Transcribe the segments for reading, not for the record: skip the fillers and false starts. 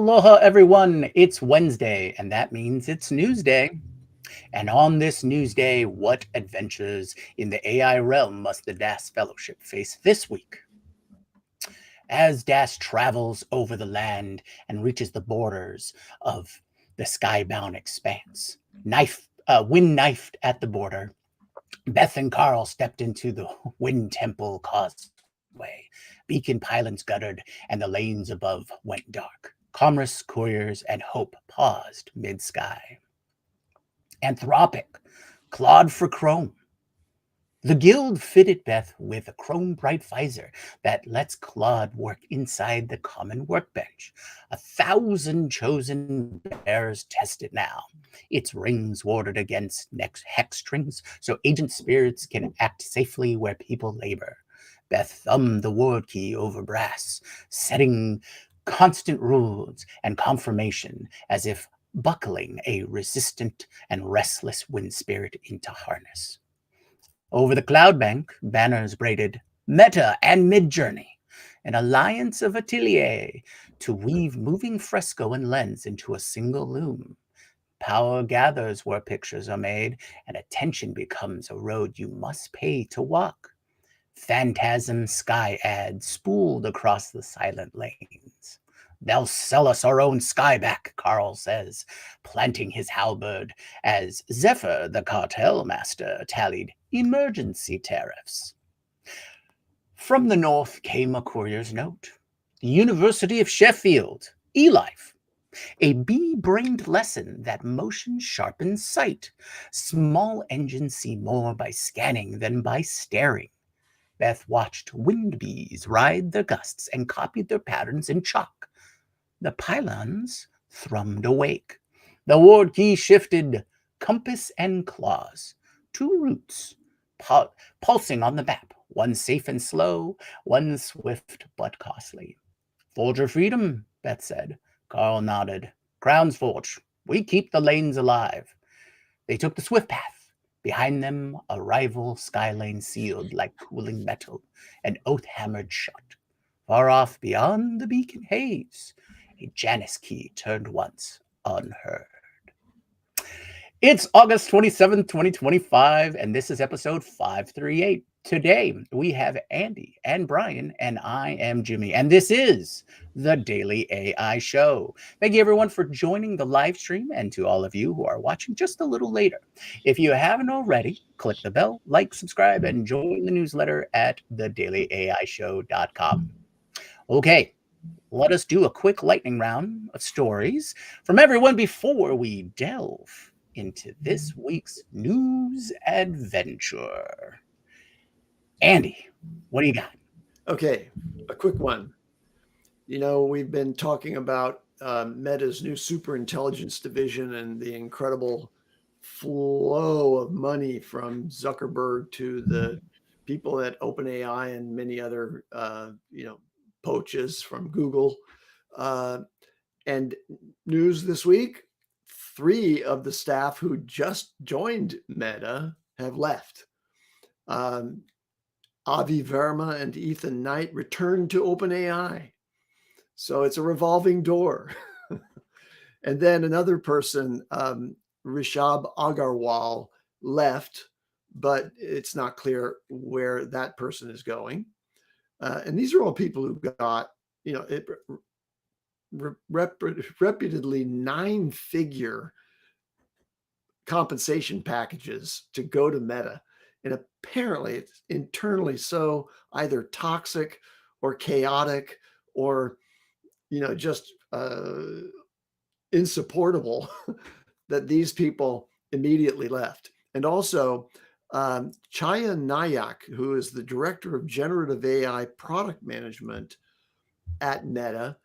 Aloha, everyone. It's Wednesday, and that means it's News Day. And on this News Day, what adventures in the AI realm must the DAS Fellowship face this week? As DAS travels over the land and reaches the borders of the skybound expanse, wind knifed at the border, Beth and Carl stepped into the Wind Temple Causeway. Beacon pylons guttered, and the lanes above went dark. Commerce, couriers, and hope paused mid-sky. Anthropic, Claude for Chrome. The guild fitted Beth with a chrome bright visor that lets Claude work inside the common workbench. 1,000 chosen bearers test it now. Its rings warded against hex strings so agent spirits can act safely where people labor. Beth thumbed the word key over brass, setting constant rules and confirmation as if buckling a resistant and restless wind spirit into harness. Over the cloud bank, banners braided Meta and Midjourney, an alliance of atelier to weave moving fresco and lens into a single loom. Power gathers where pictures are made, and attention becomes a road you must pay to walk. Phantasm sky ads spooled across the silent lanes. They'll sell us our own sky back, Carl says, planting his halberd as Zephyr, the cartel master, tallied emergency tariffs. From the north came a courier's note. The University of Sheffield, eLife. A bee-brained lesson that motion sharpens sight. Small engines see more by scanning than by staring. Beth watched wind bees ride their gusts and copied their patterns in chalk. The pylons thrummed awake. The ward key shifted compass and claws. 2 routes pulsing on the map, one safe and slow, one swift but costly. Forge your freedom, Beth said. Carl nodded. Crown's Forge. We keep the lanes alive. They took the swift path. Behind them, a rival skylane sealed like cooling metal, an oath hammered shut. Far off beyond the beacon haze, a Janus key turned once, unheard. It's August 27th, 2025, and this is episode 538. Today, we have Andy and Brian, and I am Jimmy, and this is the Daily AI Show. Thank you, everyone, for joining the live stream, and to all of you who are watching just a little later. If you haven't already, click the bell, like, subscribe, and join the newsletter at thedailyAIshow.com. Okay, let us do a quick lightning round of stories from everyone before we delve into this week's news adventure. Andy, what do you got? Okay, a quick one. You know, we've been talking about Meta's new superintelligence division and the incredible flow of money from Zuckerberg to the people at OpenAI and many other, poaches from Google. And news this week, 3 of the staff who just joined Meta have left. Avi Verma and Ethan Knight returned to OpenAI. So it's a revolving door. And then another person, Rishab Agarwal, left, but it's not clear where that person is going. And these are all people who got, reputedly 9-figure compensation packages to go to Meta. And apparently it's internally so either toxic or chaotic or, just insupportable that these people immediately left. And also, Chaya Nayak, who is the director of generative AI product management at Meta,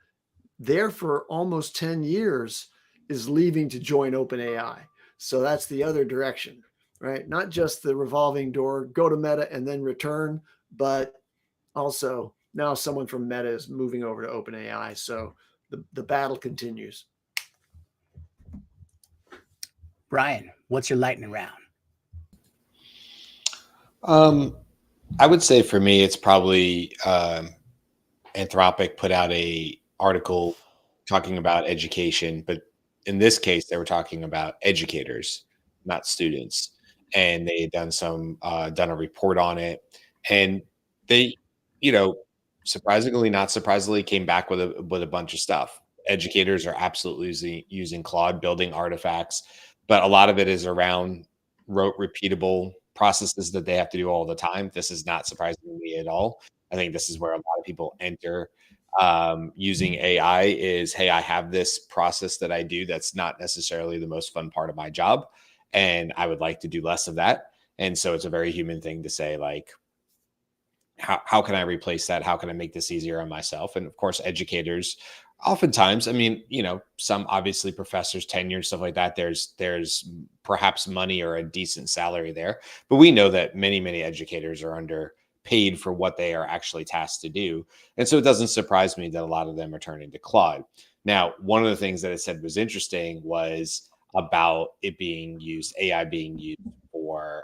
there for almost 10 years, is leaving to join OpenAI. So that's the other direction, right? Not just the revolving door, go to Meta and then return, but also now someone from Meta is moving over to OpenAI. So the battle continues. Brian, what's your lightning round? I would say for me, it's probably Anthropic put out a article talking about education, but in this case, they were talking about educators, not students. And they had done a report on it. And they, you know, surprisingly, not surprisingly, came back with a bunch of stuff. Educators are absolutely using Claude, building artifacts, but a lot of it is around rote, repeatable processes that they have to do all the time. This is not surprising to me at all. I think this is where a lot of people enter using AI is, hey, I have this process that I do that's not necessarily the most fun part of my job, and I would like to do less of that. And so it's a very human thing to say, like, how can I replace that? How can I make this easier on myself? And of course, educators, oftentimes, I mean, some obviously professors, tenure, stuff like that. There's perhaps money or a decent salary there, but we know that many educators are underpaid for what they are actually tasked to do. And so it doesn't surprise me that a lot of them are turning to Claude. Now, one of the things that it said was interesting was about it being used, AI being used for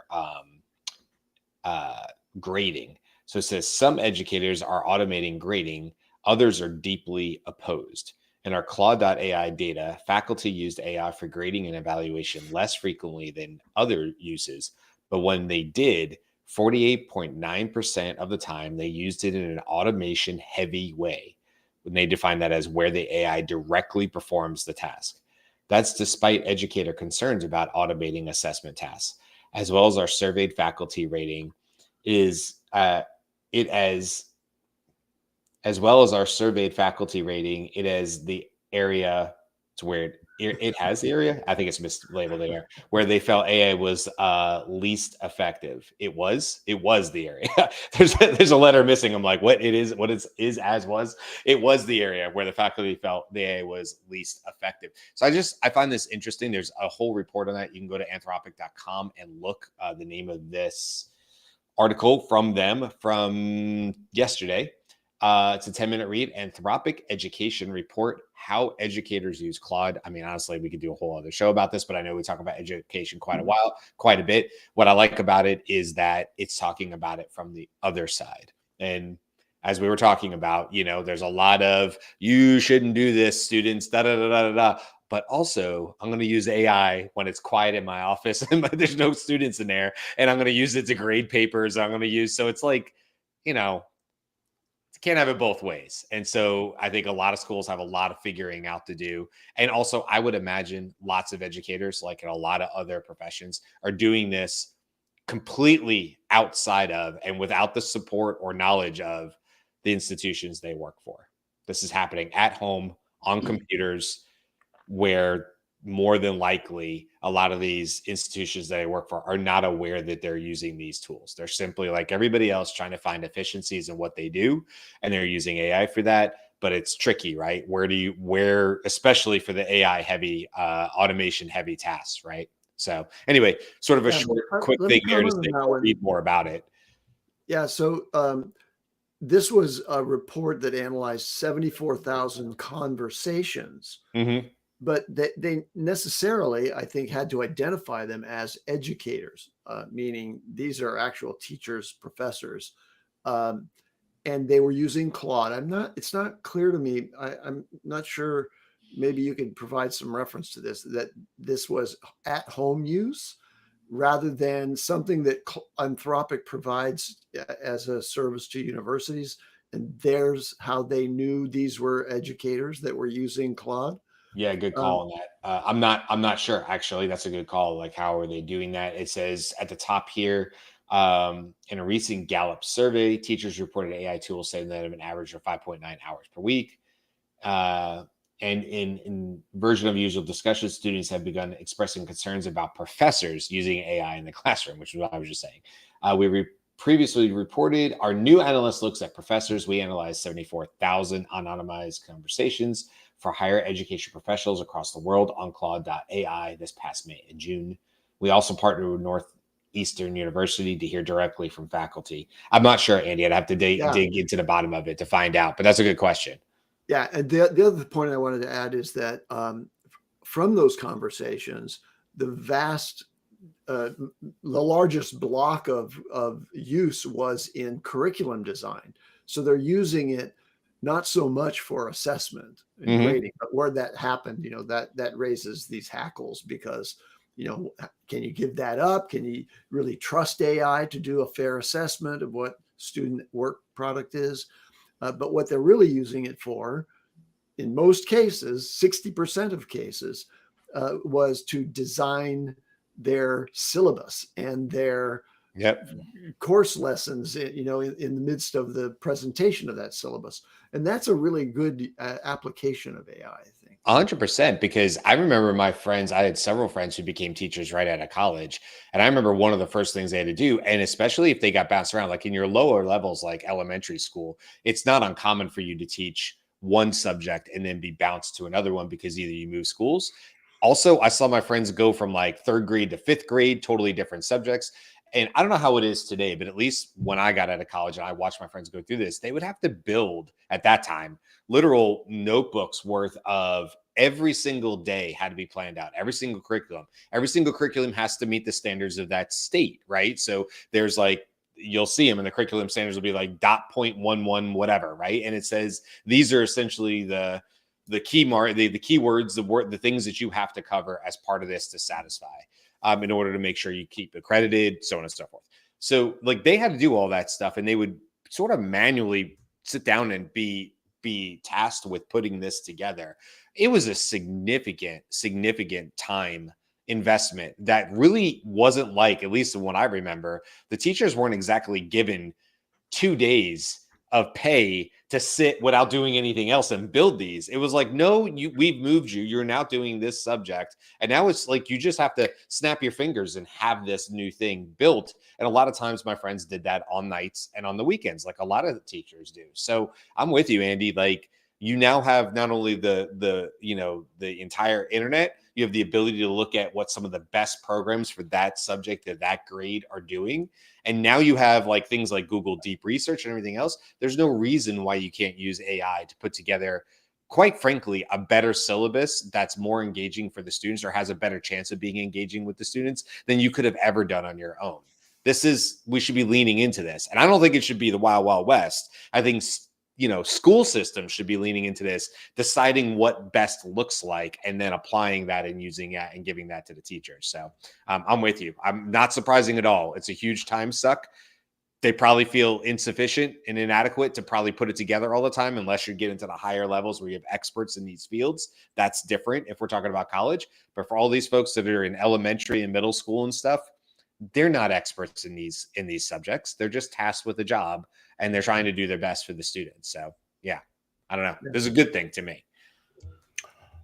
grading. So it says some educators are automating grading, others are deeply opposed. In our Claude.ai data, faculty used AI for grading and evaluation less frequently than other uses, but when they did, 48.9% of the time they used it in an automation heavy way. When they define that as where the AI directly performs the task. That's despite educator concerns about automating assessment tasks, as well as our surveyed faculty rating is it as well as our surveyed faculty rating, it has the area. It's weird. It has the area. I think it's mislabeled there where they felt AA was least effective. It was the area. there's a letter missing. I'm like, what it is? What is as was? It was the area where the faculty felt the AA was least effective. So I find this interesting. There's a whole report on that. You can go to anthropic.com and look. The name of this article from them from yesterday. It's a 10-minute read. Anthropic Education Report: How Educators Use Claude. I mean, honestly, we could do a whole other show about this, but I know we talk about education quite a bit. What I like about it is that it's talking about it from the other side. And as we were talking about, there's a lot of, you shouldn't do this, students, da da da da da. But also, I'm going to use AI when it's quiet in my office and there's no students in there, and I'm going to use it to grade papers. So it's like, can't have it both ways. And so I think a lot of schools have a lot of figuring out to do. And also, I would imagine lots of educators, like in a lot of other professions, are doing this completely outside of and without the support or knowledge of the institutions they work for. This is happening at home on computers, where more than likely a lot of these institutions that I work for are not aware that they're using these tools. They're simply like everybody else trying to find efficiencies in what they do, and they're using AI for that. But it's tricky, right? Where, especially for the AI heavy, automation heavy tasks, right? So anyway, sort of a short, quick thing there to say, read more about it. Yeah. So this was a report that analyzed 74,000 conversations. Mm-hmm. But they necessarily, I think, had to identify them as educators, meaning these are actual teachers, professors, and they were using Claude. It's not clear to me. I'm not sure. Maybe you could provide some reference to this, that this was at home use rather than something that Anthropic provides as a service to universities. And there's how they knew these were educators that were using Claude. Yeah, good call on that. I'm not sure, actually. That's a good call. Like, how are they doing that? It says at the top here, in a recent Gallup survey, teachers reported AI tools saving them an average of 5.9 hours per week. And in version of usual discussion, students have begun expressing concerns about professors using AI in the classroom, which is what I was just saying. We previously reported our new analyst looks at professors. We analyzed 74,000 anonymized conversations for higher education professionals across the world on Claude.ai this past May and June. We also partnered with Northeastern University to hear directly from faculty. I'm not sure, Andy. I'd have to dig into the bottom of it to find out, but that's a good question. Yeah. And the other point I wanted to add is that from those conversations, the largest block of use was in curriculum design. So they're using it not so much for assessment and Mhm. grading, but where that happened, that raises these hackles because, can you give that up? Can you really trust AI to do a fair assessment of what student work product is? But what they're really using it for, in most cases, 60% of cases, was to design their syllabus and their Yep. course lessons, in the midst of the presentation of that syllabus. And that's a really good application of AI, I think. 100%, because I remember my friends, I had several friends who became teachers right out of college. And I remember one of the first things they had to do, and especially if they got bounced around, like in your lower levels, like elementary school, it's not uncommon for you to teach one subject and then be bounced to another one because either you move schools. Also, I saw my friends go from like third grade to fifth grade, totally different subjects. And I don't know how it is today, but at least when I got out of college and I watched my friends go through this, they would have to build at that time literal notebooks worth of every single day had to be planned out. Every single curriculum has to meet the standards of that state, right? So there's like, you'll see them, and the curriculum standards will be like .11 whatever, right? And it says these are essentially the keywords, the things that you have to cover as part of this to satisfy, in order to make sure you keep accredited, so on and so forth. So like they had to do all that stuff, and they would sort of manually sit down and be tasked with putting this together. It was a significant time investment that really wasn't like, at least what I remember, the teachers weren't exactly given 2 days of pay to sit without doing anything else and build these. It was like, no, we've moved you. You're now doing this subject. And now it's like you just have to snap your fingers and have this new thing built. And a lot of times my friends did that on nights and on the weekends, like a lot of the teachers do. So I'm with you, Andy. Like, you now have not only the entire internet, you have the ability to look at what some of the best programs for that subject or that grade are doing. And now you have like things like Google Deep Research and everything else. There's no reason why you can't use AI to put together, quite frankly, a better syllabus that's more engaging for the students, or has a better chance of being engaging with the students, than you could have ever done on your own. We should be leaning into this. And I don't think it should be the Wild Wild West. I think school systems should be leaning into this, deciding what best looks like, and then applying that and using that and giving that to the teachers. So I'm with you. I'm not surprising at all. It's a huge time suck. They probably feel insufficient and inadequate to probably put it together all the time, unless you get into the higher levels where you have experts in these fields. That's different if we're talking about college. But for all these folks that are in elementary and middle school and stuff, they're not experts in these subjects. They're just tasked with a job, and they're trying to do their best for the students. So yeah, I don't know. This is a good thing to me.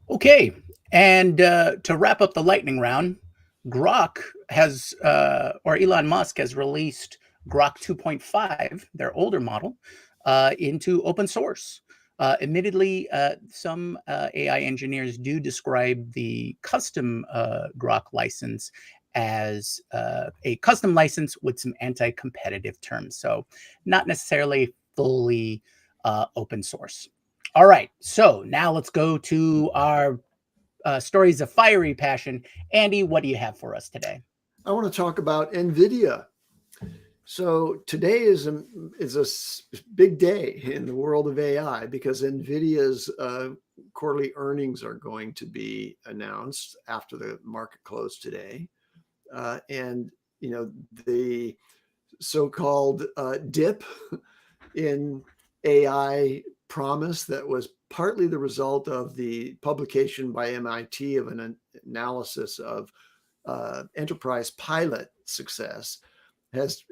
Okay, and to wrap up the lightning round, Grok has, or Elon Musk has released Grok 2.5, their older model, into open source. Admittedly, some AI engineers do describe the custom Grok license as a custom license with some anti-competitive terms. So not necessarily fully open source. All right, so now let's go to our stories of fiery passion. Andy, what do you have for us today? I want to talk about NVIDIA. So today is a big day in the world of AI because NVIDIA's quarterly earnings are going to be announced after the market close today. And, the so-called dip in AI promise that was partly the result of the publication by MIT of an analysis of enterprise pilot success has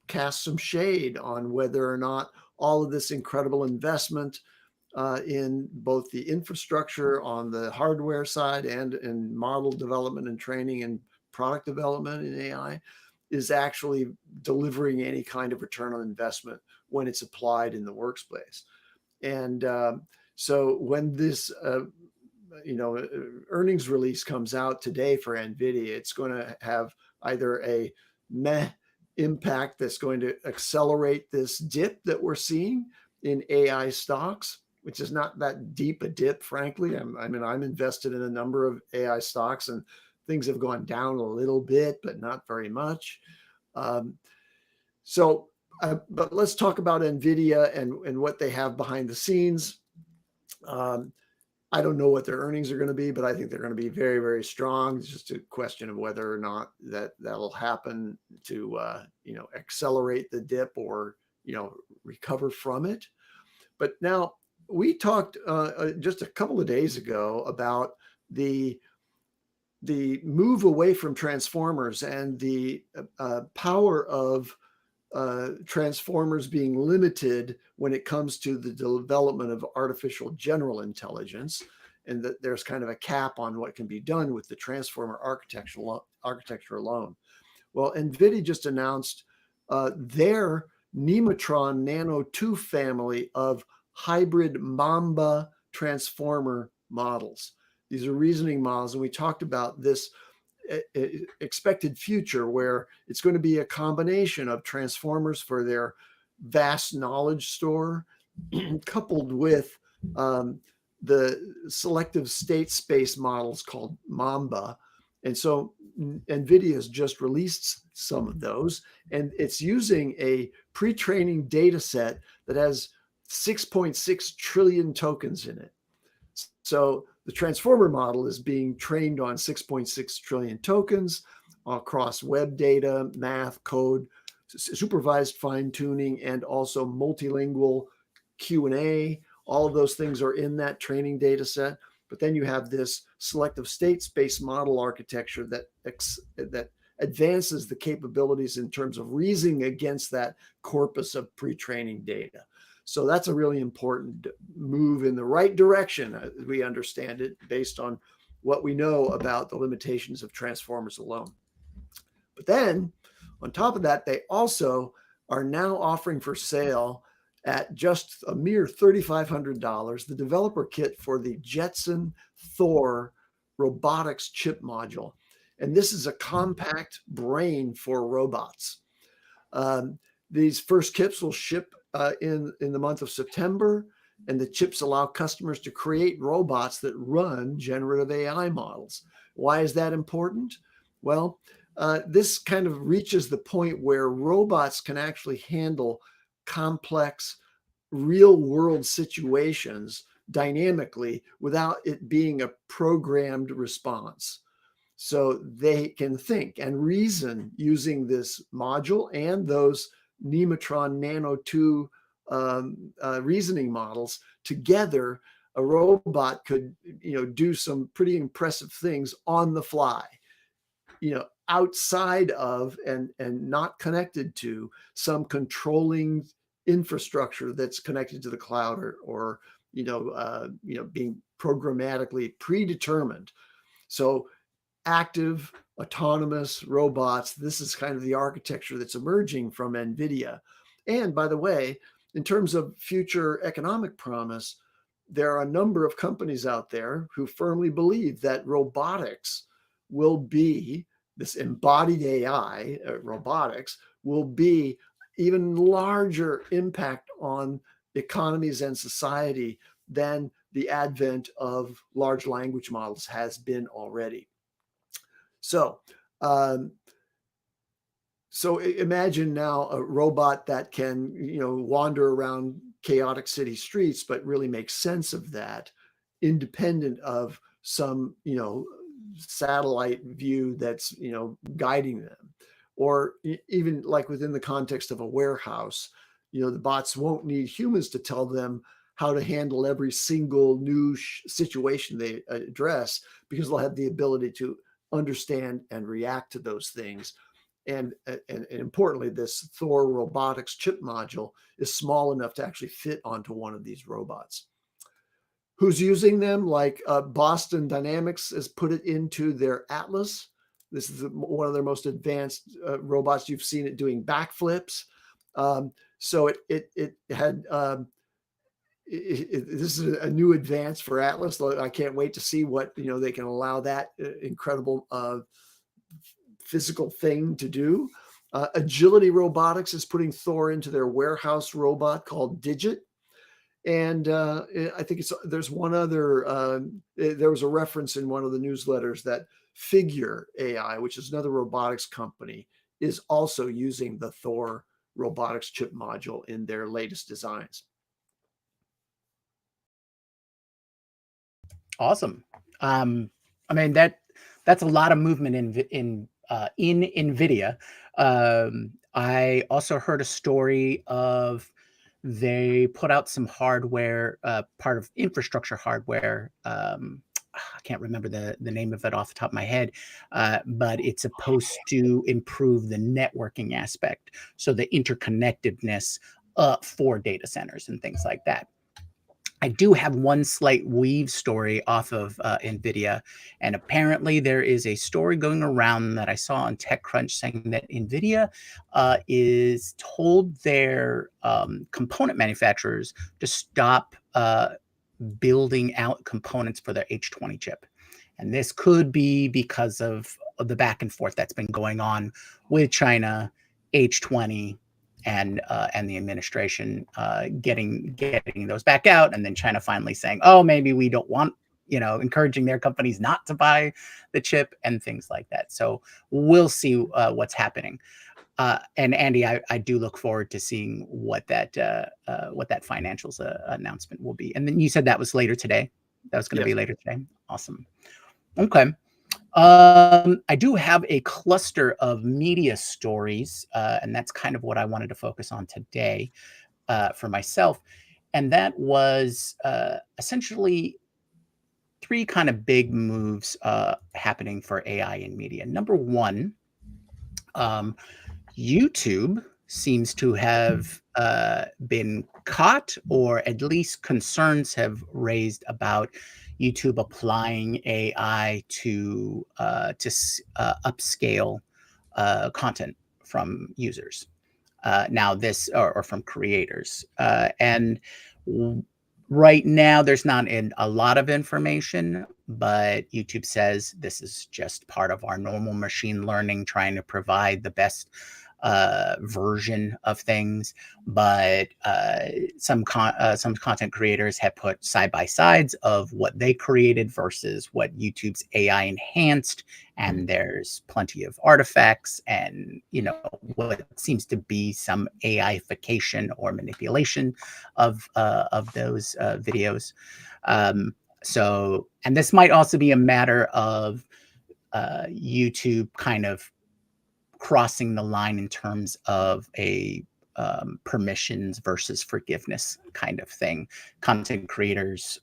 cast some shade on whether or not all of this incredible investment in both the infrastructure on the hardware side and in model development and training and product development in AI is actually delivering any kind of return on investment when it's applied in the workspace. And so when this earnings release comes out today for NVIDIA, it's going to have either a meh impact that's going to accelerate this dip that we're seeing in AI stocks, which is not that deep a dip, frankly. I'm invested in a number of AI stocks, and things have gone down a little bit, but not very much. So But let's talk about NVIDIA and what they have behind the scenes. I don't know what their earnings are going to be, but I think they're going to be very, very strong. It's just a question of whether or not that'll happen to accelerate the dip or recover from it. But now we talked just a couple of days ago about the move away from transformers and the power of transformers being limited when it comes to the development of artificial general intelligence, and that there's kind of a cap on what can be done with the transformer architecture alone. Well, NVIDIA just announced their Nematron Nano 2 family of hybrid Mamba transformer models. These are reasoning models, and we talked about this expected future where it's going to be a combination of transformers for their vast knowledge store coupled with the selective state space models called Mamba. And so NVIDIA has just released some of those, and it's using a pre-training data set that has 6.6 trillion tokens in it. So the transformer model is being trained on 6.6 trillion tokens across web data, math, code, supervised fine tuning, and also multilingual Q&A. All of those things are in that training data set. But then you have this selective state space model architecture that advances the capabilities in terms of reasoning against that corpus of pre-training data. So that's a really important move in the right direction, as we understand it, based on what we know about the limitations of transformers alone. But then, on top of that, they also are now offering for sale at just a mere $3,500 the developer kit for the Jetson Thor robotics chip module. And this is a compact brain for robots. These first kits will ship in the month of September, and the chips allow customers to create robots that run generative AI models. Why is that important? Well, this kind of reaches the point where robots can actually handle complex real-world situations dynamically without it being a programmed response. So they can think and reason using this module and those Nematron Nano 2 reasoning models together. A robot could, do some pretty impressive things on the fly, outside of and not connected to some controlling infrastructure that's connected to the cloud or being programmatically predetermined. So active autonomous robots, this is kind of the architecture that's emerging from NVIDIA. And by the way, in terms of future economic promise, there are a number of companies out there who firmly believe that robotics will be, this embodied AI, robotics, will be even larger impact on economies and society than the advent of large language models has been already. So imagine now a robot that can, wander around chaotic city streets, but really make sense of that, independent of some, satellite view that's, guiding them. Or even like within the context of a warehouse, the bots won't need humans to tell them how to handle every single new situation they address, because they'll have the ability to understand and react to those things. And importantly, this Thor robotics chip module is small enough to actually fit onto one of these robots. Who's using them? Like Boston Dynamics has put it into their Atlas. This is one of their most advanced robots. You've seen it doing backflips. So it had, this is a new advance for Atlas. I can't wait to see what, they can allow that incredible physical thing to do. Agility Robotics is putting Thor into their warehouse robot called Digit. And I think there's one other, there was a reference in one of the newsletters that Figure AI, which is another robotics company, is also using the Thor robotics chip module in their latest designs. Awesome. I mean that's a lot of movement in NVIDIA. I also heard a story of they put out some hardware, part of infrastructure hardware. I can't remember the name of it off the top of my head, but it's supposed to improve the networking aspect, so the interconnectedness for data centers and things like that. I do have one slight weave story off of NVIDIA, and apparently there is a story going around that I saw on TechCrunch saying that NVIDIA is told their component manufacturers to stop building out components for their H20 chip. And this could be because of the back and forth that's been going on with China, H20, and the administration getting those back out, and then China finally saying, "Oh, maybe we don't want," encouraging their companies not to buy the chip and things like that. So we'll see what's happening. And Andy, I do look forward to seeing what that financials announcement will be. And then you said that was later today. That was going to be Yes. later today. Awesome. Okay. I do have a cluster of media stories, and that's kind of what I wanted to focus on today for myself. And that was essentially three kind of big moves happening for AI in media. Number one, YouTube seems to have been caught, or at least concerns have raised about YouTube applying AI to upscale content from users. Now, this or from creators, and right now there's not a lot of information, but YouTube says this is just part of our normal machine learning, trying to provide the best version of things. But some content creators have put side by sides of what they created versus what YouTube's AI enhanced, and there's plenty of artifacts and what seems to be some AIification or manipulation of those videos. So, and this might also be a matter of YouTube kind of crossing the line in terms of a permissions versus forgiveness kind of thing. Content creators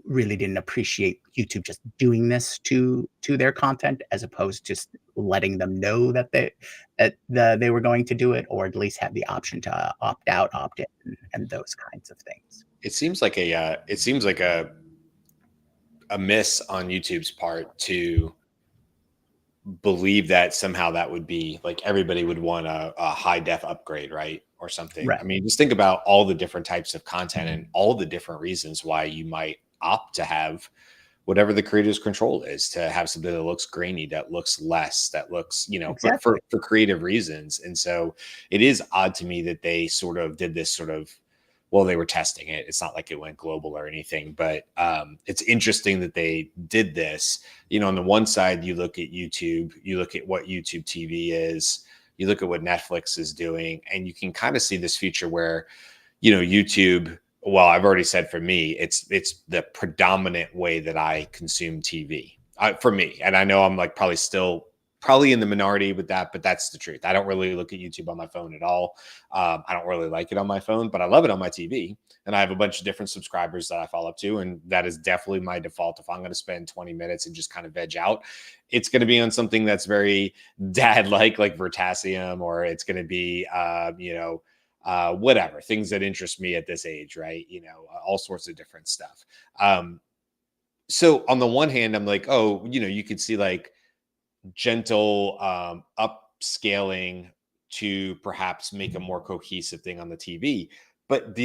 really didn't appreciate YouTube just doing this to their content, as opposed to just letting them know that they were going to do it, or at least have the option to opt out, opt in, and those kinds of things. It seems like a miss on YouTube's part to believe that somehow that would be like everybody would want a high def upgrade, right? Or something. Right. I mean, just think about all the different types of content and all the different reasons why you might opt to have whatever the creator's control is, to have something that looks grainy, that looks less, that looks, but Exactly. for creative reasons. And so it is odd to me that they sort of did this sort of, well, they were testing it. It's not like it went global or anything, but it's interesting that they did this. On the one side, you look at YouTube, you look at what YouTube TV is, you look at what Netflix is doing, and you can kind of see this future where, YouTube, well, I've already said for me, it's the predominant way that I consume TV for me. And I know I'm like probably in the minority with that, but that's the truth. I don't really look at YouTube on my phone at all. I don't really like it on my phone, but I love it on my TV. And I have a bunch of different subscribers that I follow up to. And that is definitely my default. If I'm going to spend 20 minutes and just kind of veg out, it's going to be on something that's very dad-like Vertasium, or it's going to be, whatever, things that interest me at this age, right? All sorts of different stuff. So on the one hand, I'm like, oh, you could see like gentle upscaling to perhaps make a more cohesive thing on the TV. But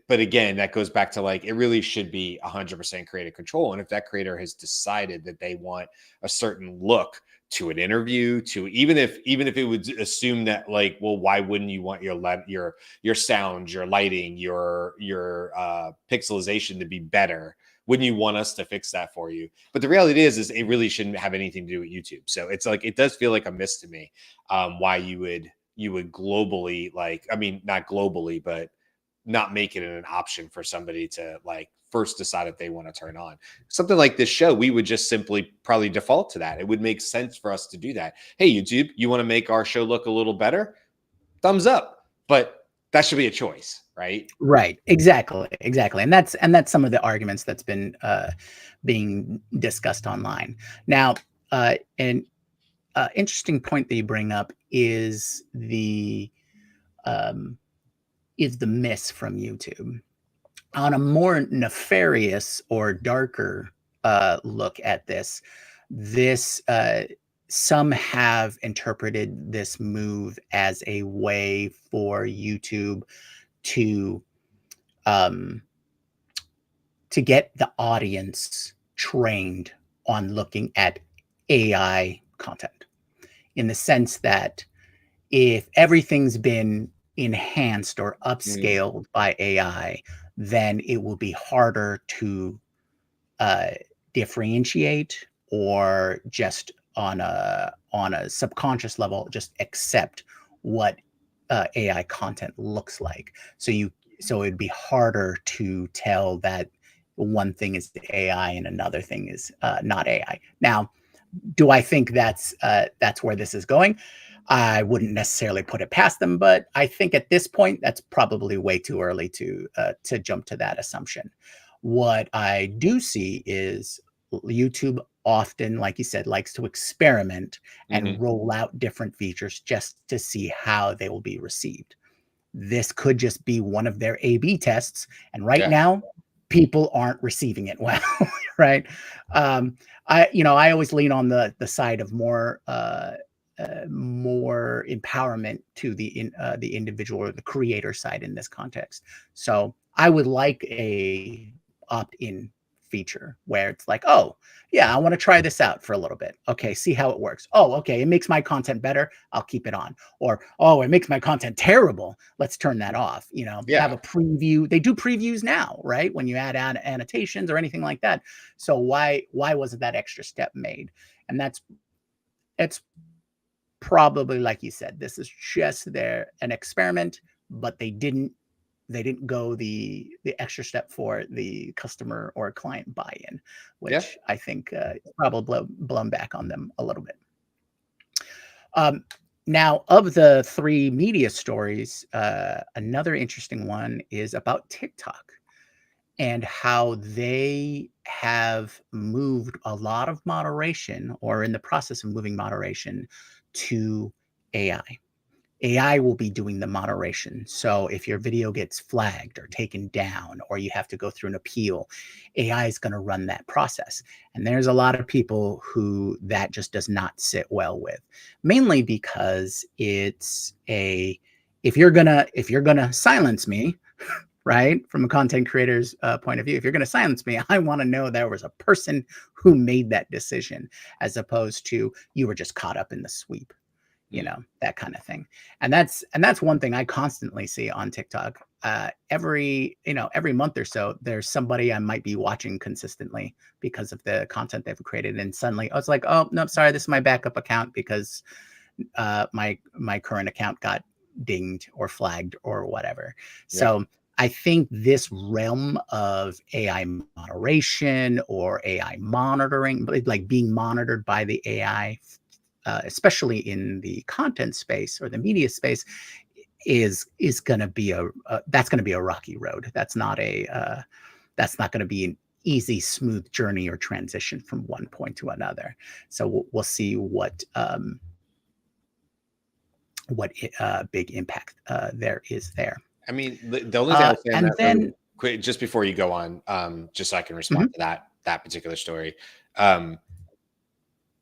again, that goes back to like, it really should be 100% creative control. And if that creator has decided that they want a certain look to an interview, to even if it would assume that like, well, why wouldn't you want your sound, your lighting, your pixelization to be better? Wouldn't you want us to fix that for you? But the reality is it really shouldn't have anything to do with YouTube. So it's like, it does feel like a miss to me, why you would you would globally, like, I mean, not globally, but not make it an option for somebody to like first decide if they want to turn on. Something like this show, we would just simply probably default to that. It would make sense for us to do that. Hey, YouTube, you want to make our show look a little better? Thumbs up. But that should be a choice, right? Right. Exactly. And that's some of the arguments that's been being discussed online. Now, an interesting point that you bring up um, is the miss from YouTube. On a more nefarious or darker look at this some have interpreted this move as a way for YouTube to um, to get the audience trained on looking at AI content, in the sense that if everything's been enhanced or upscaled by AI, then it will be harder to uh, differentiate, or just on a subconscious level, just accept what AI content looks like. So it'd be harder to tell that one thing is AI and another thing is not AI. Now, do I think that's where this is going? I wouldn't necessarily put it past them, but I think at this point that's probably way too early to jump to that assumption. What I do see is YouTube often, like you said, likes to experiment and roll out different features just to see how they will be received. This could just be one of their A/B tests, and right Yeah. now, people aren't receiving it well, right? I always lean on the side of more empowerment to the individual or the creator side in this context. So I would like a opt-in feature where it's like, oh yeah, I want to try this out for a little bit. Okay, see how it works. Oh, okay, it makes my content better. I'll keep it on. Or, oh, it makes my content terrible. Let's turn that off. Have Yeah. a preview. They do previews now, right? When you add annotations or anything like that. So why wasn't that extra step made? And it's probably, like you said, this is just an experiment, but they didn't go the extra step for the customer or client buy-in, Yeah. which I think probably blown back on them a little bit. Now, of the three media stories, another interesting one is about TikTok and how they have moved a lot of moderation, or in the process of moving moderation, to AI. AI will be doing the moderation. So if your video gets flagged or taken down, or you have to go through an appeal, AI is going to run that process. And there's a lot of people who that just does not sit well with, mainly because if you're gonna silence me, right, from a content creator's point of view, if you're going to silence me, I want to know there was a person who made that decision, as opposed to you were just caught up in the sweep, that kind of thing. And that's one thing I constantly see on TikTok. Every month or so, there's somebody I might be watching consistently because of the content they've created, and suddenly I was like, oh no, sorry, this is my backup account because my current account got dinged or flagged or whatever. So I think this realm of AI moderation or AI monitoring, like being monitored by the AI, especially in the content space or the media space, is going to be that's going to be a rocky road. That's not going to be an easy, smooth journey or transition from one point to another. So we'll see what big impact there is there. I mean, the only thing I'll say on And that then, really quick, just before you go on, just so I can respond Mhm. to that particular story.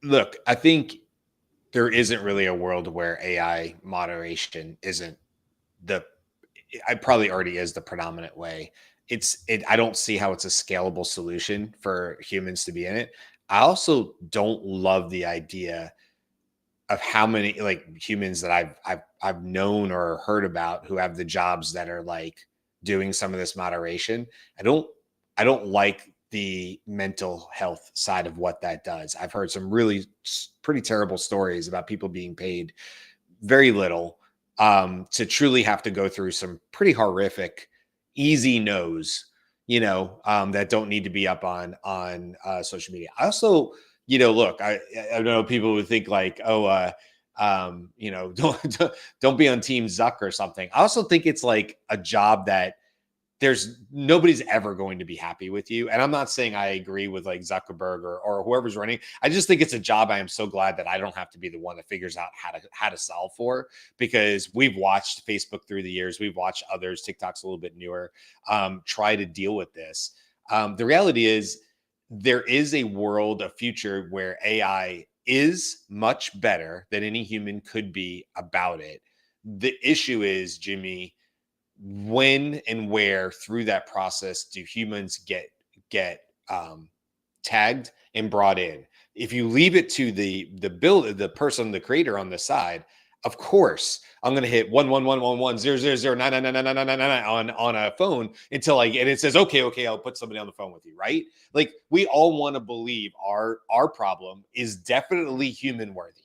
Look, I think there isn't really a world where AI moderation isn't the it probably already is the predominant way. I don't see how it's a scalable solution for humans to be in it. I also don't love the idea of how many like humans that I've known or heard about who have the jobs that are like doing some of this moderation. I don't like the mental health side of what that does. I've heard some really pretty terrible stories about people being paid very little to truly have to go through some pretty horrific, easy no's, that don't need to be up on social media. I also, look, I know people would think like, oh, don't be on Team Zuck or something. I also think it's like a job that nobody's ever going to be happy with you. And I'm not saying I agree with like Zuckerberg or whoever's running. I just think it's a job I am so glad that I don't have to be the one that figures out how to solve for, because we've watched Facebook through the years. We've watched others, TikTok's a little bit newer, try to deal with this. The reality is there is a world, a future where AI is much better than any human could be about it. The issue is, Jimmy, when and where through that process do humans get tagged and brought in? If you leave it to the person, the creator on the side, of course I'm going to hit 111110009999999 on a phone until and it says okay, I'll put somebody on the phone with you, right? Like, we all want to believe our problem is definitely human worthy.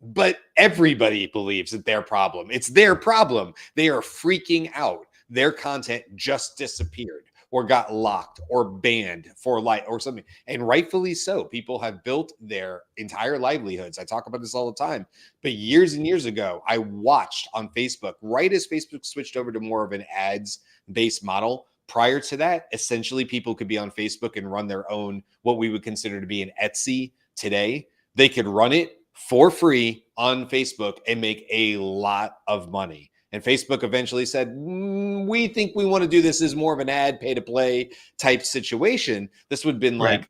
But everybody believes that it's their problem. They are freaking out. Their content just disappeared or got locked or banned for life or something. And rightfully so. People have built their entire livelihoods. I talk about this all the time. But years and years ago, I watched on Facebook, right as Facebook switched over to more of an ads-based model. Prior to that, essentially people could be on Facebook and run their own, what we would consider to be an Etsy today. They could run it for free on Facebook and make a lot of money. And Facebook eventually said, we think we want to do this as more of an ad pay to play type situation. This would have been like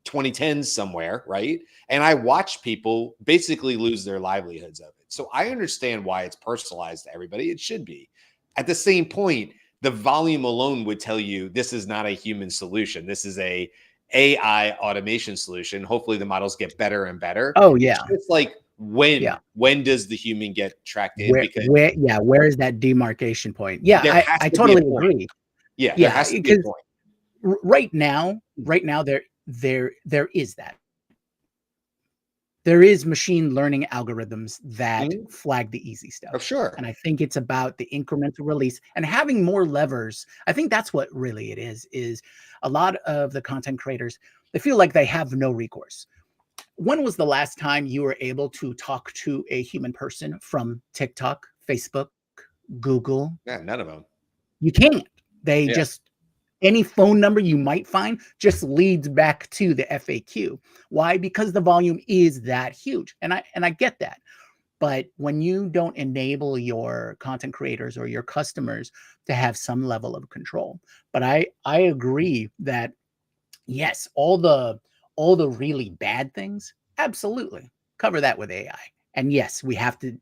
2010s somewhere, right? And I watched people basically lose their livelihoods of it. So I understand why it's personalized to everybody. It should be. At the same point, the volume alone would tell you this is not a human solution. This is a AI automation solution. Hopefully the models get better and better. Oh yeah. It's like when does the human get tracked in? Where is that demarcation point? Yeah, I totally agree. Yeah, there has to be a point. Right now there is that. There is machine learning algorithms that flag the easy stuff. Oh, sure. And I think it's about the incremental release and having more levers. I think that's what really it is a lot of the content creators, they feel like they have no recourse. When was the last time you were able to talk to a human person from TikTok, Facebook, Google? Yeah, none of them. You can't. They just, any phone number you might find just leads back to the FAQ. Why? Because the volume is that huge. And I get that. But when you don't enable your content creators or your customers to have some level of control, but I agree that yes, all the really bad things, absolutely cover that with AI. And yes,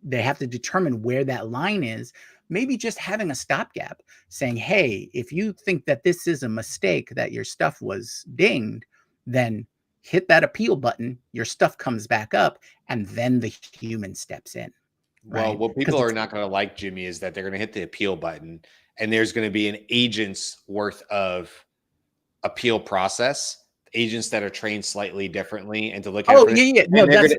they have to determine where that line is. Maybe just having a stopgap saying, hey, if you think that this is a mistake, that your stuff was dinged, then hit that appeal button, your stuff comes back up, and then the human steps in. Right? Well, what people are not going to like, Jimmy, is that they're going to hit the appeal button and there's going to be an agent's worth of appeal process, agents that are trained slightly differently, and to look at no, that's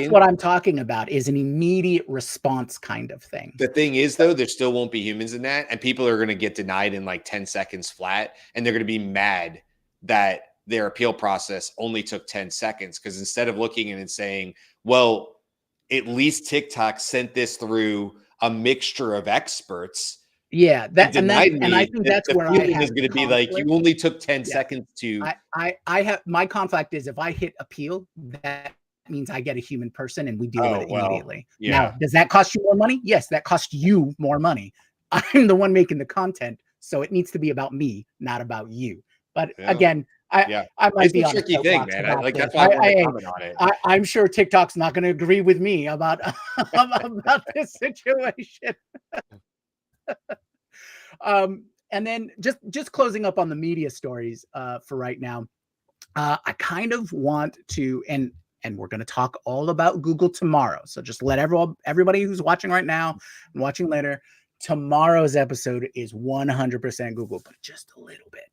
what I'm talking about, is an immediate response kind of thing. The thing is, though, there still won't be humans in that, and people are going to get denied in like 10 seconds flat, and they're going to be mad that their appeal process only took 10 seconds, because instead of looking in and saying, well, at least TikTok sent this through a mixture of experts. Yeah, and I think that's where I have is going to be like, you only took 10 seconds to. I have, my conflict is if I hit appeal, that means I get a human person and we deal with it immediately. Now, does that cost you more money? Yes, that costs you more money. I'm the one making the content, so it needs to be about me, not about you. But again, I might be on a tricky thing, man. That's why I comment on it. I'm sure TikTok's not going to agree with me about about this situation. And then just closing up on the media stories for right now, I kind of want to, and we're going to talk all about Google tomorrow. So just let everybody who's watching right now and watching later, tomorrow's episode is 100% Google, but just a little bit.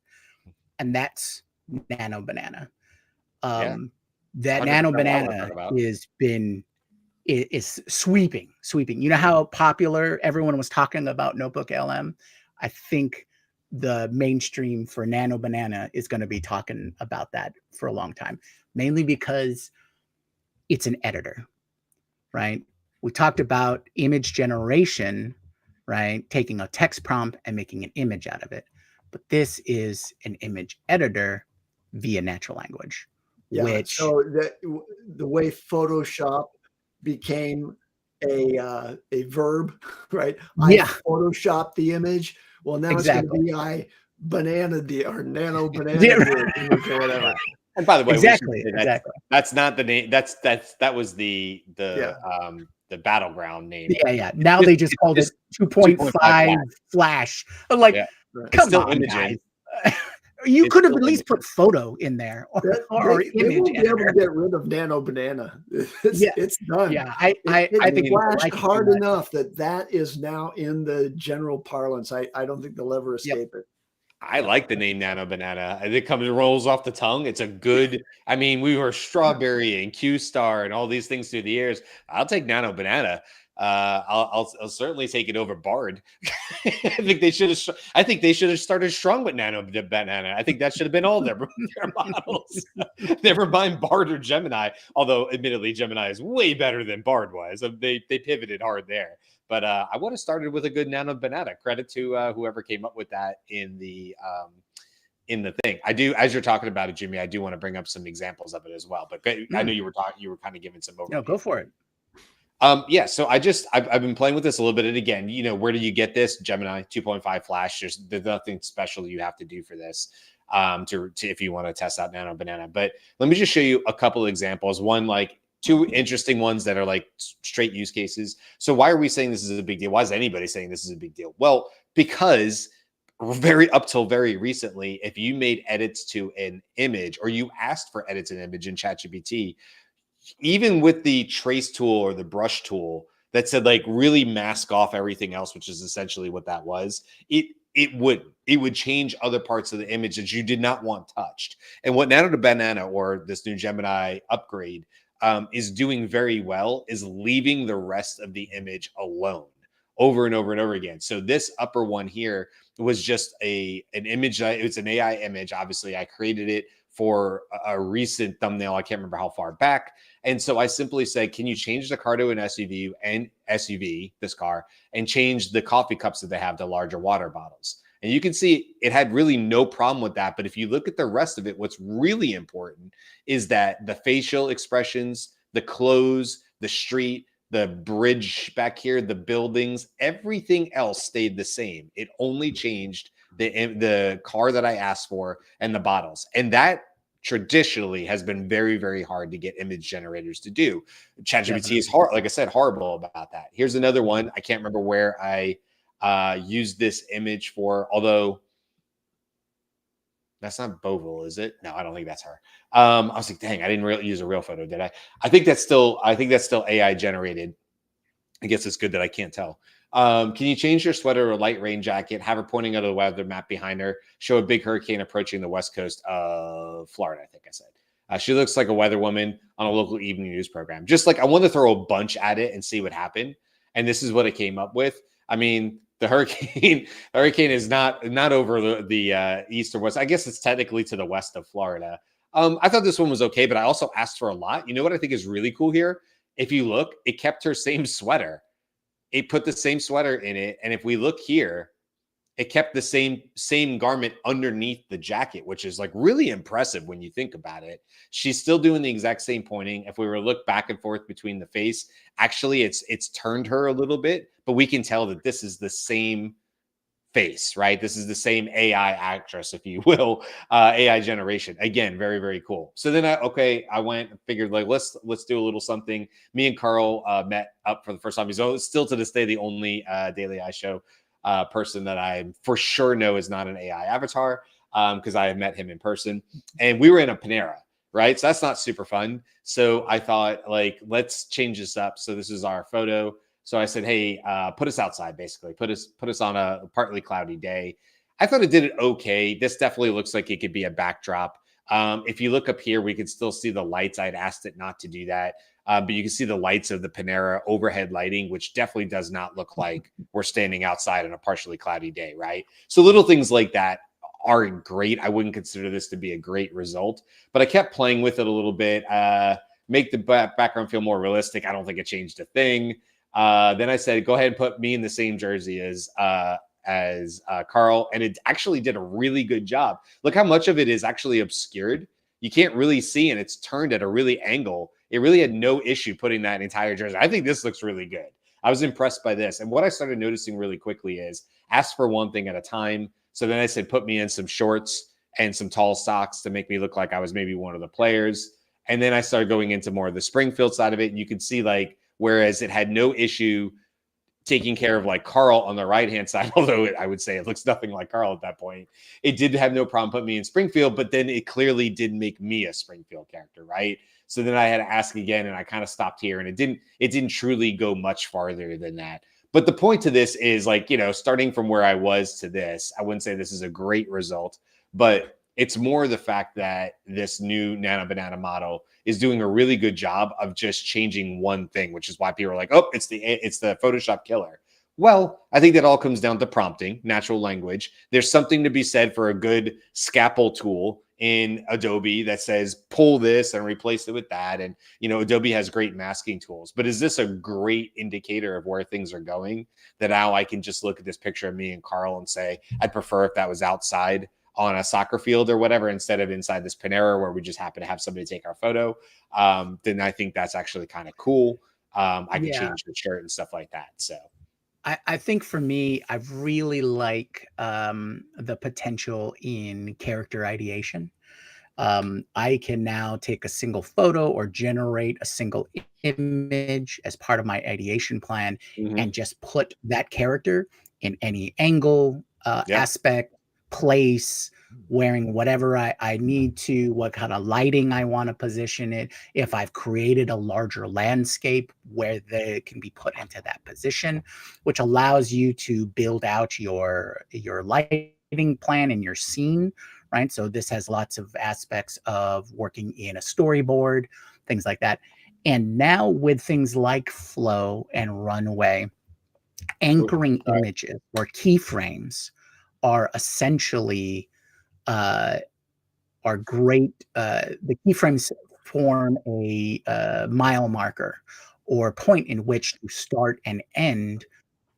And that's Nano Banana. That Nano Banana has been is sweeping. You know how popular everyone was talking about Notebook LM? I think the mainstream for Nano Banana is going to be talking about that for a long time, mainly because it's an editor, right? We talked about image generation, right? Taking a text prompt and making an image out of it. But this is an image editor via natural language, Yeah. which, So the way Photoshop became a verb, right? I yeah, Photoshopped the image. Well, now it's going to exactly. be I banana the or nano banana Yeah, the image or whatever. Yeah. And by the way, we should exactly, say exactly. that's not the name. That was the Yeah. battleground name. Yeah. Now they just called it It's 2.5 Flash. Flash. Like, Yeah. Right. It's come still on, guys. imaging. You It's could have still at least imaging. put photo in there or They image won't be able to editor. get rid of nano banana. Yeah, It's done. yeah. I It think mean, people flashed like it too hard much. enough that is now in the general parlance. I don't think they'll ever Yep. escape it. I like the name Nano Banana. It comes rolls off the tongue. It's a good. I mean, we were Strawberry and Q Star and all these things through the years. I'll take Nano Banana. I'll certainly take it over Bard. I think they should have. I think they should have started strong with Nano Banana. I think that should have been all their models. Never mind Bard or Gemini. Although, admittedly, Gemini is way better than Bard was. They pivoted hard there. But I would have started with a good Nano Banana. Credit to whoever came up with that in the thing. I do, as you're talking about it, Jimmy, I do want to bring up some examples of it as well. But I know you were kind of giving some overview. No, go for it. Yeah, so I've been playing with this a little bit, and again, where do you get this? Gemini 2.5 Flash. There's nothing special you have to do for this to if you want to test out Nano Banana. But let me just show you a couple of examples. One, like two interesting ones that are like straight use cases. So why are we saying this is a big deal? Why is anybody saying this is a big deal? Well, because up till very recently, if you made edits to an image or you asked for edits in image in ChatGPT, even with the trace tool or the brush tool that said like really mask off everything else, which is essentially what that was, it would change other parts of the image that you did not want touched. And what Nano to Banana or this new Gemini upgrade is doing very well is leaving the rest of the image alone over and over and over again. So this upper one here was just an image. It's an AI image. Obviously, I created it for a recent thumbnail. I can't remember how far back. And so I simply said, can you change the car to an SUV, this car, and change the coffee cups that they have to larger water bottles? And you can see it had really no problem with that. But if you look at the rest of it, what's really important is that the facial expressions, the clothes, the street, the bridge back here, the buildings, everything else stayed the same. It only changed the car that I asked for and the bottles. And that traditionally has been very, very hard to get image generators to do. ChatGPT is hard, like I said, horrible about that. Here's another one. I can't remember where I used this image for, although that's not Boville, is it? No, I don't think that's her. I was like, dang, I didn't really use a real photo, did I? I think that's still AI generated. I guess it's good that I can't tell. Can you change your sweater or light rain jacket? Have her pointing out of the weather map behind her. Show a big hurricane approaching the west coast of Florida, I think I said. She looks like a weather woman on a local evening news program. Just like I want to throw a bunch at it and see what happened. And this is what it came up with. I mean, the hurricane is not over the east or west. I guess it's technically to the west of Florida. I thought this one was okay, but I also asked for a lot. You know what I think is really cool here? If you look, it kept her same sweater. It put the same sweater in it. And if we look here, it kept the same garment underneath the jacket, which is like really impressive when you think about it. She's still doing the exact same pointing. If we were to look back and forth between the face, actually it's turned her a little bit, but we can tell that this is the same face, right? This is the same AI actress, if you will, AI generation. Again, very, very cool. So then I went and figured like, let's do a little something. Me and Carl met up for the first time. He's still to this day the only Daily Eye Show person that I for sure know is not an AI avatar because I have met him in person. And we were in a Panera, right? So that's not super fun. So I thought like, let's change this up. So this is our photo. So I said, hey, put us outside, basically. Put us on a partly cloudy day. I thought it did it okay. This definitely looks like it could be a backdrop. If you look up here, we can still see the lights. I'd asked it not to do that. But you can see the lights of the Panera overhead lighting, which definitely does not look like we're standing outside on a partially cloudy day, right? So little things like that are great. I wouldn't consider this to be a great result, but I kept playing with it a little bit, make the background feel more realistic. I don't think it changed a thing. Then I said, go ahead and put me in the same jersey as Carl, and it actually did a really good job. Look how much of it is actually obscured. You can't really see, and it's turned at a really angle. It really had no issue putting that entire jersey. I think this looks really good. I was impressed by this. And what I started noticing really quickly is ask for one thing at a time. So then I said, put me in some shorts and some tall socks to make me look like I was maybe one of the players. And then I started going into more of the Springfield side of it. And you could see, like, whereas it had no issue taking care of like Carl on the right-hand side, although I would say it looks nothing like Carl at that point. It did have no problem putting me in Springfield, but then it clearly did make me a Springfield character, right? So then I had to ask again, and I kind of stopped here, and it didn't truly go much farther than that. But the point to this is, like, you know, starting from where I was to this, I wouldn't say this is a great result, but it's more the fact that this new Nano Banana model is doing a really good job of just changing one thing, which is why people are like, oh, it's the Photoshop killer. Well, I think that all comes down to prompting, natural language. There's something to be said for a good scalpel tool in Adobe that says pull this and replace it with that. And, you know, Adobe has great masking tools. But is this a great indicator of where things are going? That now I can just look at this picture of me and Carl and say, I'd prefer if that was outside on a soccer field or whatever, instead of inside this Panera where we just happen to have somebody take our photo. Then I think that's actually kind of cool. I can change the shirt and stuff like that. So I think for me, I really like the potential in character ideation. I can now take a single photo or generate a single image as part of my ideation plan and just put that character in any angle, aspect, place, wearing whatever I need to, what kind of lighting I want to position it. If I've created a larger landscape where they can be put into that position, which allows you to build out your lighting plan and your scene, right? So this has lots of aspects of working in a storyboard, things like that. And now with things like flow and runway, anchoring images or keyframes are essentially are great. The keyframes form a mile marker or point in which to start and end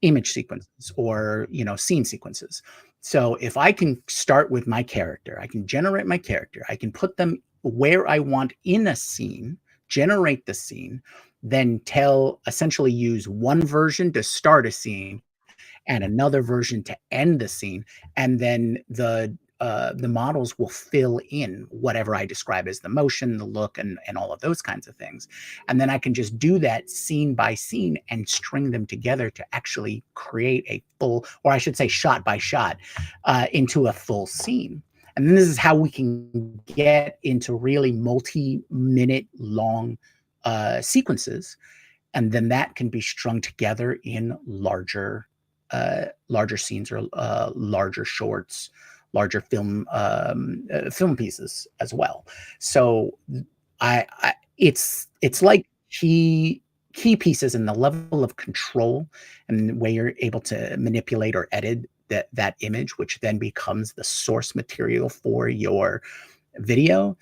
image sequences or, you know, scene sequences. So if I can start with my character, I can generate my character, I can put them where I want in a scene, generate the scene, then essentially use one version to start a scene and another version to end the scene, and then the models will fill in whatever I describe as the motion, the look, and all of those kinds of things. And then I can just do that scene by scene and string them together to actually create a full, or I should say shot by shot, into a full scene. And then this is how we can get into really multi-minute long sequences. And then that can be strung together in larger scenes or larger shorts, larger film pieces as well. So it's like key pieces in the level of control and where you're able to manipulate or edit that image, which then becomes the source material for your video.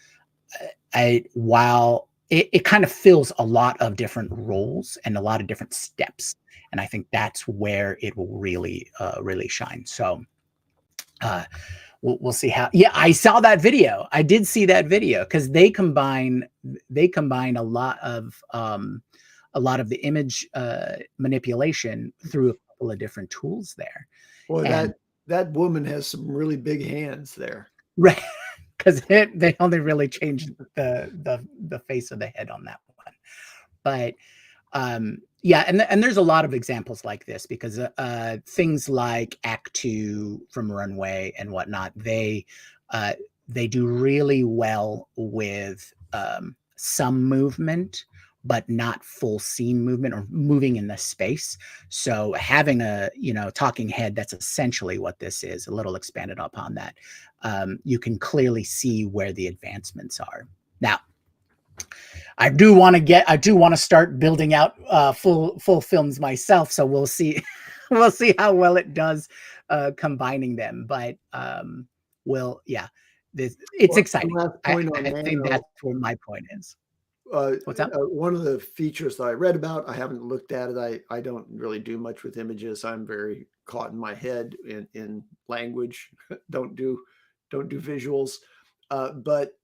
While it kind of fills a lot of different roles and a lot of different steps, and I think that's where it will really shine. So we'll see how. Yeah, I saw that video. I did see that video because they combine a lot of the image manipulation through a couple of different tools there. Boy, And that woman has some really big hands there. right, because they only really changed the face of the head on that one, but yeah, and there's a lot of examples like this because things like Act 2 from Runway and whatnot, they do really well with some movement but not full scene movement or moving in the space. So having a, talking head, that's essentially what this is, a little expanded upon that. You can clearly see where the advancements are. Now, I do want to start building out full films myself. So we'll see, we'll see how well it does combining them. But it's exciting. Last I point on think Nano. that's where my point is. What's up? One of the features that I read about, I haven't looked at it. I don't really do much with images. I'm very caught in my head in language. don't do visuals. But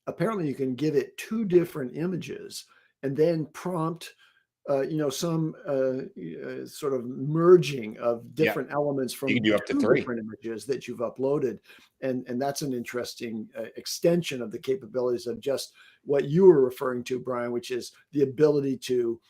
apparently you can give it 2 different images and then prompt some sort of merging of different elements from you can do up to 2 3 different images that you've uploaded. And that's an interesting extension of the capabilities of just what you were referring to, Brian, which is the ability to,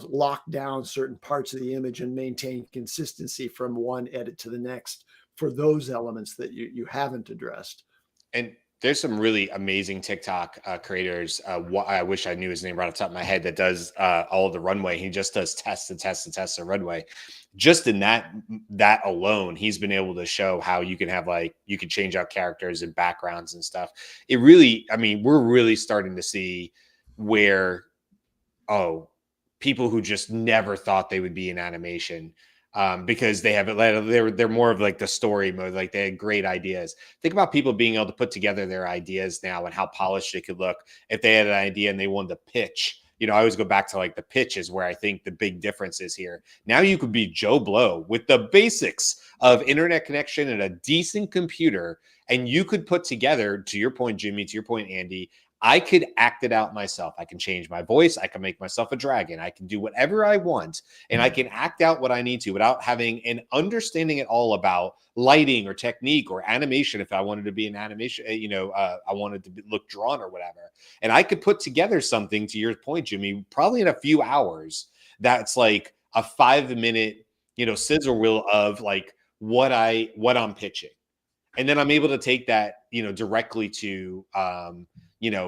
lock down certain parts of the image and maintain consistency from one edit to the next for those elements that you haven't addressed. And there's some really amazing TikTok creators. I wish I knew his name right off the top of my head, that does all of the runway. He just does tests and tests and tests of runway. Just in that alone, he's been able to show how you can have, like, you can change out characters and backgrounds and stuff. It really, I mean, we're really starting to see where, people who just never thought they would be in animation, because they have it. They're more of like the story mode. Like, they had great ideas. Think about people being able to put together their ideas now and how polished it could look if they had an idea and they wanted to pitch. I always go back to, like, the pitch is where I think the big difference is here. Now you could be Joe Blow with the basics of internet connection and a decent computer, and you could put together, to your point, Jimmy, to your point, Andy, I could act it out myself. I can change my voice. I can make myself a dragon. I can do whatever I want, and I can act out what I need to without having an understanding at all about lighting or technique or animation. If I wanted to be an animation, I wanted to look drawn or whatever. And I could put together something, to your point, Jimmy, probably in a few hours. That's like a 5-minute, sizzle reel of, like, what I'm pitching. And then I'm able to take that, directly to,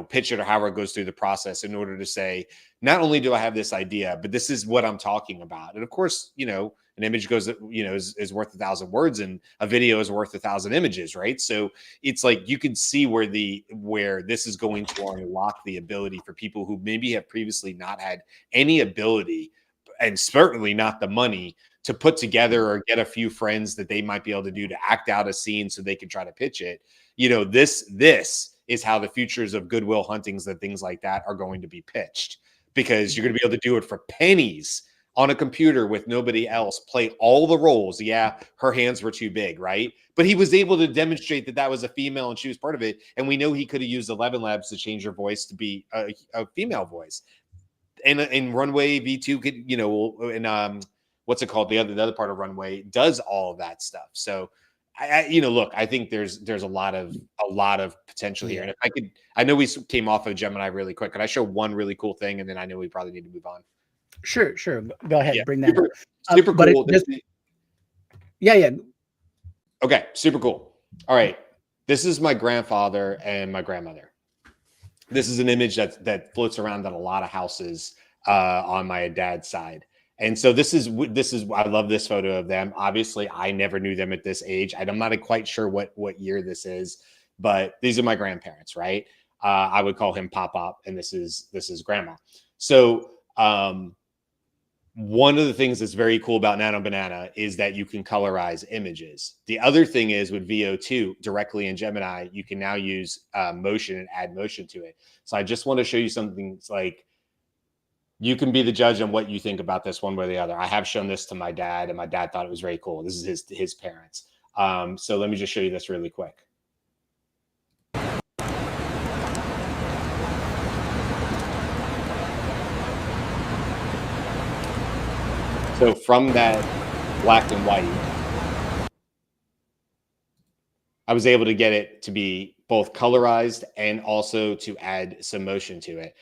pitch it, or however it goes through the process, in order to say, not only do I have this idea, but this is what I'm talking about. And of course, an image goes, is worth 1,000 words, and a video is worth 1,000 images, right? So it's like, you can see where this is going to unlock the ability for people who maybe have previously not had any ability, and certainly not the money, to put together or get a few friends that they might be able to do to act out a scene so they can try to pitch it. This is how the futures of Goodwill Huntings and things like that are going to be pitched, because you're going to be able to do it for pennies on a computer with nobody else, play all the roles. Yeah, her hands were too big, right? But he was able to demonstrate that was a female and she was part of it. And we know he could have used 11 Labs to change her voice to be a female voice. And in Runway V2 could, what's it called? The other part of Runway does all of that stuff. So look, I think there's a lot of potential here. And if I know we came off of Gemini really quick. Could I show one really cool thing? And then I know we probably need to move on. Sure. Go ahead. Yeah, bring that super, up. Super cool. Yeah. Okay. Super cool. All right. This is my grandfather and my grandmother. This is an image that floats around in a lot of houses on my dad's side. And so this is I love this photo of them. Obviously, I never knew them at this age. I'm not quite sure what year this is, but these are my grandparents, right? I would call him Pop, and this is Grandma. So one of the things that's very cool about Nano Banana is that you can colorize images. The other thing is, with VO2 directly in Gemini, you can now use motion and add motion to it. So I just want to show you something. It's like, you can be the judge on what you think about this one way or the other. I have shown this to my dad, and my dad thought it was very cool. This is his parents. So let me just show you this really quick. So from that black and white, I was able to get it to be both colorized and also to add some motion to it.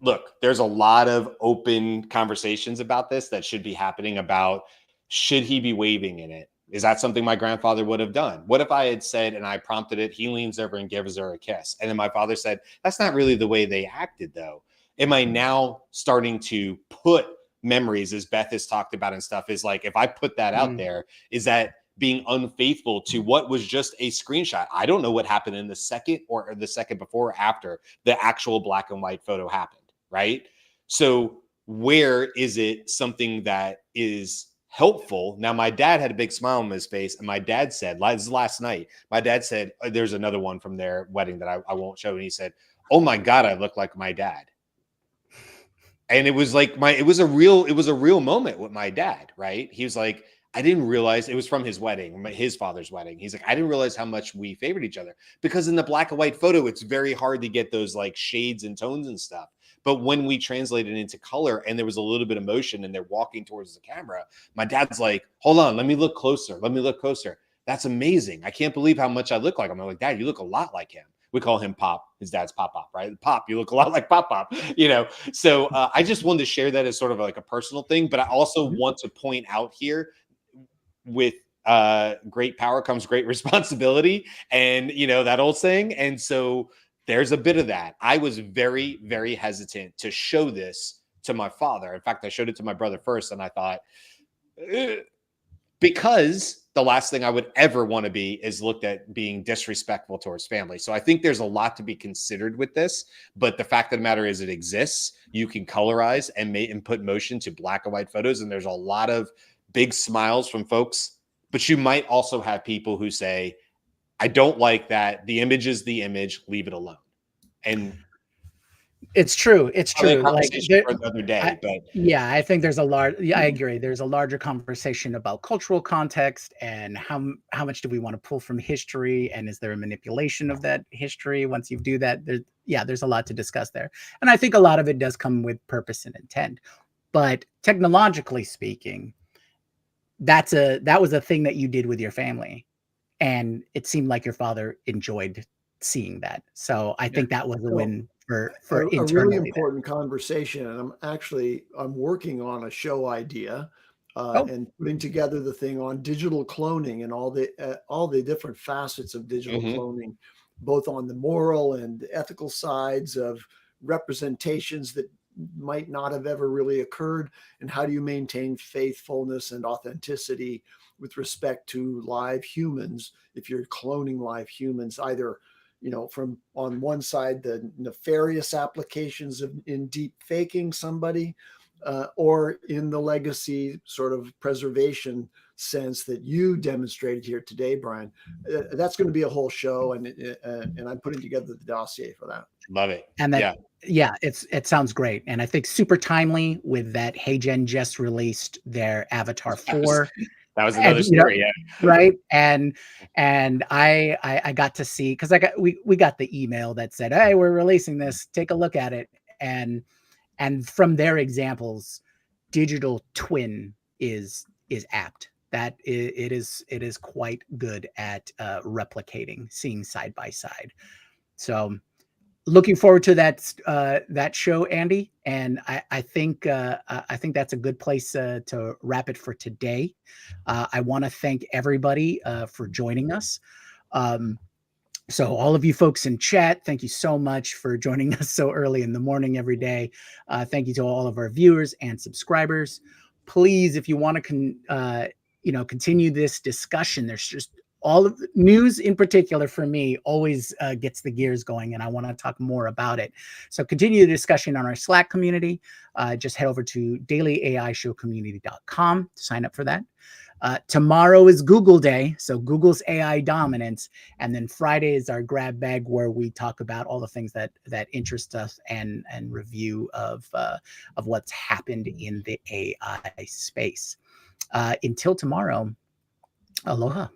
Look, there's a lot of open conversations about this that should be happening about, should he be waving in it? Is that something my grandfather would have done? What if I had said, and I prompted it, he leans over and gives her a kiss, and then my father said, that's not really the way they acted, though. Am I now starting to put memories, as Beth has talked about and stuff, is like, if I put that out there, is that being unfaithful to what was just a screenshot? I don't know what happened in the second or the second before or after the actual black and white photo happened, right? So where is it something that is helpful? Now, my dad had a big smile on his face, and my dad said, this is last night, my dad said, there's another one from their wedding that I won't show. And he said, oh my God, I look like my dad. And it was like it was a real moment with my dad, right? He was like, I didn't realize, it was from his wedding, his father's wedding. He's like, I didn't realize how much we favored each other, because in the black and white photo, it's very hard to get those like shades and tones and stuff. But when we translated it into color and there was a little bit of motion and they're walking towards the camera, my dad's like, hold on, let me look closer. Let me look closer. That's amazing. I can't believe how much I look like him. I'm like, Dad, you look a lot like him. We call him Pop. His dad's Pop, right? Pop, you look a lot like Pop, you know? So I just wanted to share that as sort of like a personal thing, but I also want to point out here, with great power comes great responsibility, and you know, that old saying. And so there's a bit of that. I was very, very hesitant to show this to my father. In fact, I showed it to my brother first, and I thought, because the last thing I would ever want to be is looked at being disrespectful towards family. So I think there's a lot to be considered with this, but the fact of the matter is it exists. You can colorize and put motion to black and white photos, and there's a lot of big smiles from folks, but you might also have people who say, I don't like that. The image is the image, leave it alone. And it's true. It's true. Like for another day, but yeah, I think there's a large. Yeah, I agree. There's a larger conversation about cultural context and how much do we want to pull from history, and is there a manipulation of that history? Once you do that, there's a lot to discuss there, and I think a lot of it does come with purpose and intent. But technologically speaking, that was a thing that you did with your family, and it seemed like your father enjoyed seeing that. So I think that was a win for a really important conversation. And I'm working on a show idea and putting together the thing on digital cloning and all the different facets of digital cloning, both on the moral and ethical sides of representations that might not have ever really occurred, and how do you maintain faithfulness and authenticity with respect to live humans if you're cloning live humans, either, you know, from on one side, the nefarious applications in deep faking somebody, or in the legacy sort of preservation sense that you demonstrated here today, Brian. That's going to be a whole show, and I'm putting together the dossier for that. Love it. And that, it sounds great. And I think super timely with that HeyGen just released their Avatar 4. That was another story, right? And I got to see, because we got the email that said, hey, we're releasing this, take a look at it. And from their examples, digital twin is apt. That it is quite good at replicating, seeing side by side. So looking forward to that show, Andy, and I think that's a good place to wrap it for today. I want to thank everybody for joining us. So all of you folks in chat, thank you so much for joining us so early in the morning every day. Thank you to all of our viewers and subscribers. Please, if you want to continue this discussion, there's just all of the news in particular for me always gets the gears going, and I want to talk more about it. So continue the discussion on our Slack community. Just head over to dailyaishowcommunity.com to sign up for that. Tomorrow is Google Day, so Google's AI dominance, and then Friday is our grab bag, where we talk about all the things that interest us and review of what's happened in the AI space. Until tomorrow, aloha.